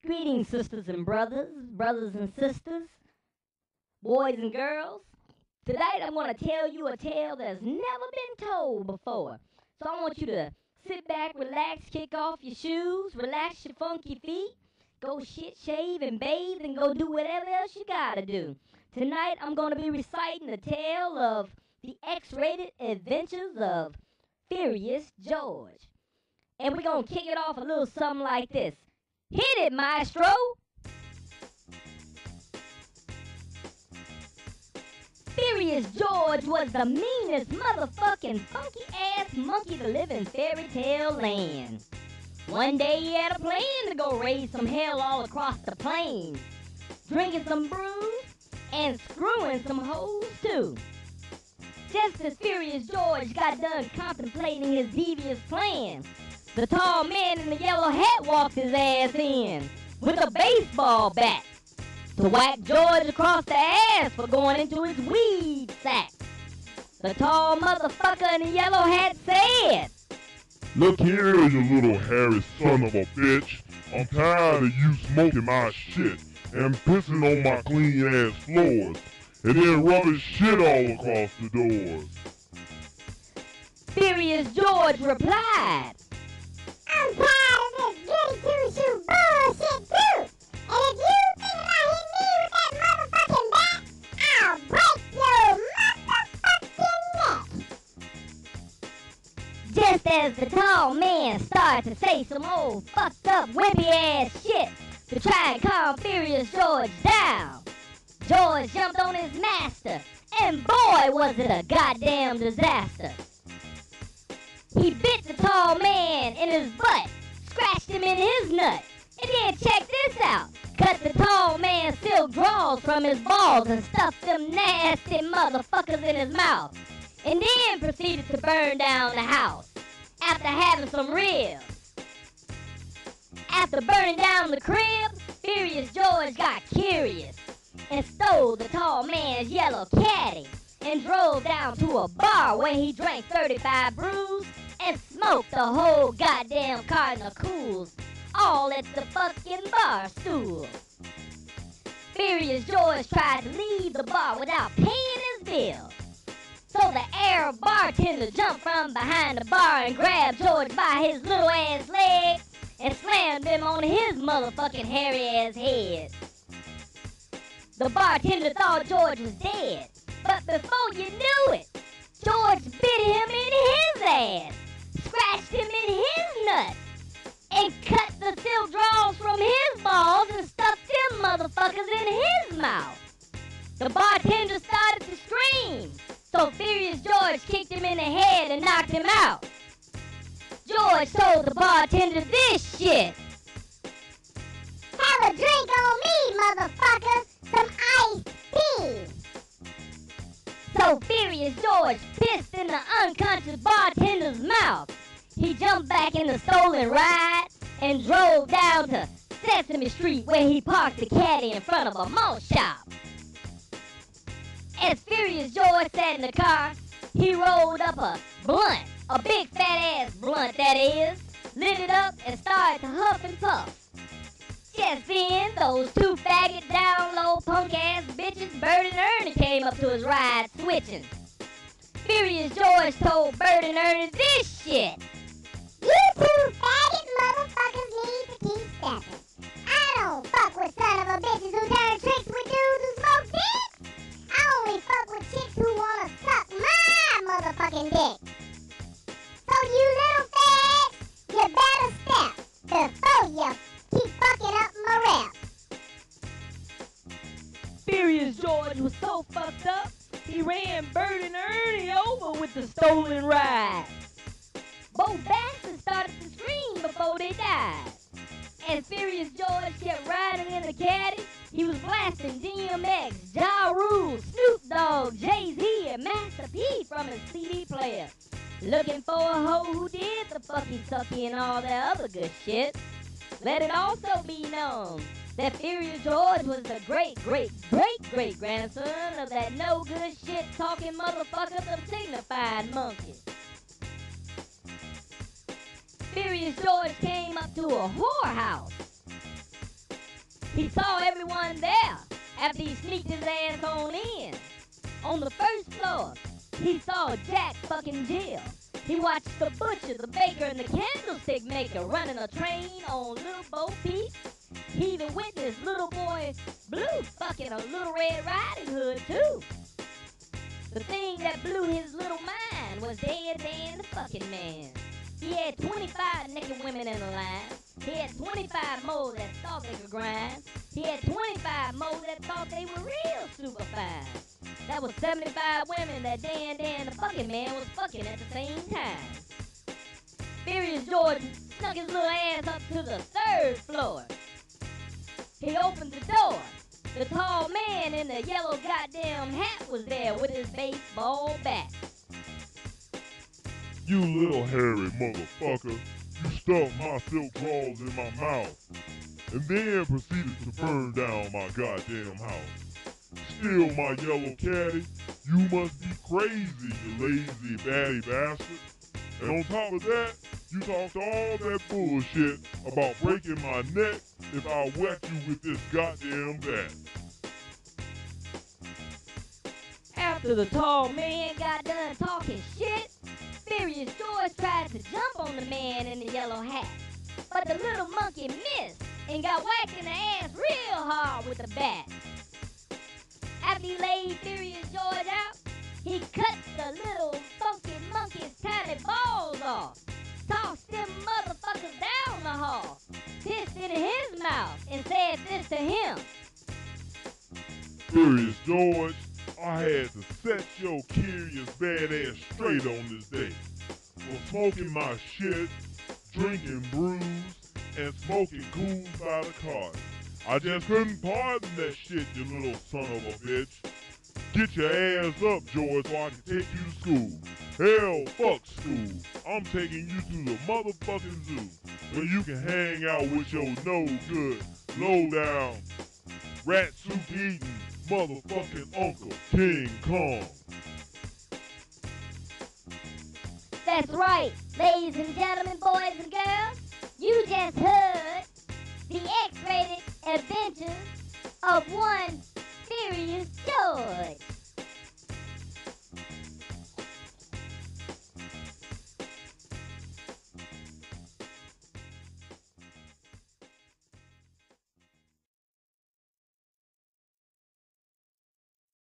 Greetings, sisters and brothers and sisters, boys and girls. Tonight I'm going to tell you a tale that's never been told before. So I want you to sit back, relax, kick off your shoes, relax your funky feet, go shit, shave, and bathe, and go do whatever else you gotta do. Tonight I'm going to be reciting the tale of the X-rated adventures of Furious George. And we're going to kick it off a little something like this. Hit it, maestro! Furious George was the meanest motherfucking funky ass monkey to live in fairy tale land. One day he had a plan to go raise some hell all across the plains, drinking some brews and screwing some hoes too. Just as Furious George got done contemplating his devious plan, the tall man in the yellow hat walked his ass in with a baseball bat to whack George across the ass for going into his weed sack. The tall motherfucker in the yellow hat said, "Look here, you little hairy son of a bitch. I'm tired of you smoking my shit and pissing on my clean ass floors and then rubbing shit all across the doors." Furious George replied, "I'm tired of this goody two-shoe bullshit too. And if you think about hitting me with that motherfucking bat, I'll break your motherfucking neck." just as the tall man started to say some old fucked up wimpy ass shit to try and calm Furious George down, George jumped on his master, and boy was it a goddamn disaster. He bit the tall man in his butt, scratched him in his nut, and then check this out, cut the tall man's silk drawers from his balls and stuffed them nasty motherfuckers in his mouth, and then proceeded to burn down the house after having some ribs. After burning down the crib, Furious George got curious and stole the tall man's yellow caddy and drove down to a bar where he drank 35 brews and smoked the whole goddamn carton of cools, all at the fucking bar stool. Furious George tried to leave the bar without paying his bill. So the Arab bartender jumped from behind the bar and grabbed George by his little ass leg and slammed him on his motherfucking hairy ass head. The bartender thought George was dead, but before you knew it, George bit him in his ass, scratched him in his nuts, and cut the silk drawers from his balls and stuffed them motherfuckers in his mouth. The bartender started to scream, so Furious George kicked him in the head and knocked him out. George told the bartender this shit. "Have a drink on me, motherfucker. Some iced tea." So Furious George pissed in the unconscious bartender's mouth. He jumped back in the stolen ride and drove down to Sesame Street where he parked the caddy in front of a malt shop. As Furious George sat in the car, he rolled up a blunt, a big fat ass blunt that is, lit it up and started to huff and puff. Just then, those two faggot down low punk ass bitches, Bert and Ernie, came up to his ride switching. Furious George told Bert and Ernie this shit. "You two faggot motherfuckers need to keep stepping. I don't fuck with son of a bitches who turn tricks with dudes who smoke dick. I only fuck with chicks who wanna suck my motherfucking dick. So you little fags, you better step before you keep fucking up my rep." Furious George was so fucked up, he ran Bert and Ernie over with the stolen ride. Both bastards started to scream before they died. As Furious George kept riding in the caddy, he was blasting DMX, Ja Rule, Snoop Dogg, Jay-Z, and Master P from his CD player, looking for a hoe who did the fucky tucky and all that other good shit. Let it also be known that Furious George was the great-great-great-great-grandson of that no-good shit-talking motherfucker, the Signified Monkey. Furious George came up to a whorehouse He saw everyone there after he sneaked his ass on in. On the first floor, he saw Jack fucking Jill. He watched the butcher, the baker, and the candlestick maker running a train on Little Bo Peep. He even witnessed little boy Blue fucking a little Red Riding Hood too. The thing that blew his little mind was Dead Dan the fucking man. He had 25 naked women in a line. He had 25 more that thought they could grind. He had 25 more that thought they were real super fine. That was 75 women that Dan the fucking man was fucking at the same time. Furious George snuck his little ass up to the third floor. He opened the door. The tall man in the yellow goddamn hat was there with his baseball bat. You little hairy motherfucker, you stuffed my silk drawers in my mouth, and then proceeded to burn down my goddamn house. Steal my yellow caddy, you must be crazy, you lazy batty bastard. And on top of that, you talked all that bullshit about breaking my neck if I whack you with this goddamn bat. After the tall man got done talking shit, Furious George tried to jump on the man in the yellow hat. But the little monkey missed and got whacked in the ass real hard with the bat. After he laid Furious George out, he cut the little funky monkey's tiny balls off, tossed them motherfuckers down the hall, pissed in his mouth, and said this to him. Furious George, I had to set your curious badass straight on this day for smoking my shit, drinking brews, and smoking cool by the cart. I just couldn't pardon that shit, you little son of a bitch. Get your ass up, George, so I can take you to school. Hell, fuck school. I'm taking you to the motherfucking zoo, where you can hang out with your no-good, low-down, rat soup-eating motherfucking Uncle King Kong. That's right, ladies and gentlemen, boys and girls. You just heard the X-rated adventures of one Furious George.